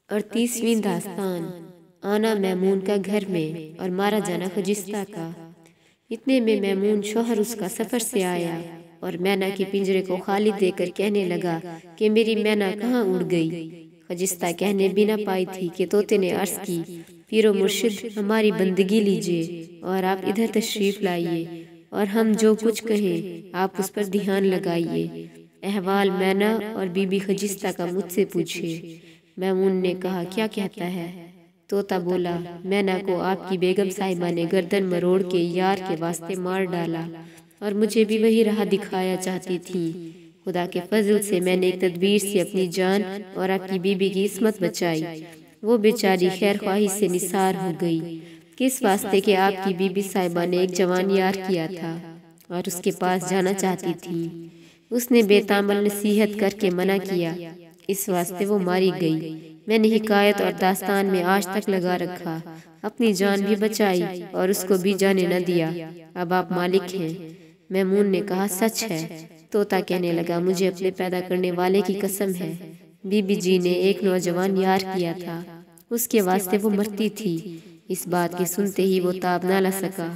اور 30ویں داستان آنا میمون کا گھر میں اور مارا جانا خجستہ کا۔ اتنے میں میمون شوہر اس کا سفر سے آیا اور مینا کے پنجرے کو خالی دے کر کہنے لگا کہ میری مینا کہاں اڑ گئی۔ خجستہ کہنے بھی نہ پائی تھی کہ طوطے نے عرض کی، پیر و مرشد ہماری بندگی لیجئے اور آپ ادھر تشریف لائیے اور ہم جو کچھ کہیں آپ اس پر دھیان لگائیے۔ احوال مینا اور بی بی خجستہ کا مجھ سے پوچھئے۔ میمون نے کہا کیا کہتا ہے؟ طوطا بولا، مینا کو آپ کی بیگم صاحبہ نے گردن مروڑ کے یار کے واسطے مار ڈالا اور مجھے بھی وہی راہ دکھایا چاہتی تھی۔ خدا کے فضل سے میں نے ایک تدبیر سے اپنی جان اور آپ کی بیوی کی عصمت بچائی۔ وہ بیچاری خیر خواہی سے نثار ہو گئی، کس واسطے کہ آپ کی بی بی صاحبہ نے ایک جوان یار کیا تھا اور اس کے پاس جانا چاہتی تھی۔ اس نے بے تامل نصیحت کر کے منع کیا، اس واسطے وہ ماری گئی۔ میں نے حکایت اور داستان میں آج تک لگا رکھا، اپنی جان بھی بچائی اور اس کو بھی جانے نہ دیا۔ اب آپ مالک ہیں۔ میمون نے کہا سچ ہے۔ طوطا کہنے لگا، مجھے اپنے پیدا کرنے والے کی قسم ہے، بی بی جی نے ایک نوجوان یار کیا تھا، اس کے واسطے وہ مرتی تھی۔ اس بات کے سنتے ہی وہ تاب نہ لا سکا،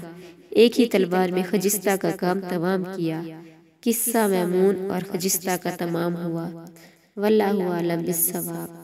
ایک ہی تلوار میں خجستہ کا کام تمام کیا۔ قصہ میمون اور خجستہ کا تمام ہوا۔ واللہ اعلم بالصواب۔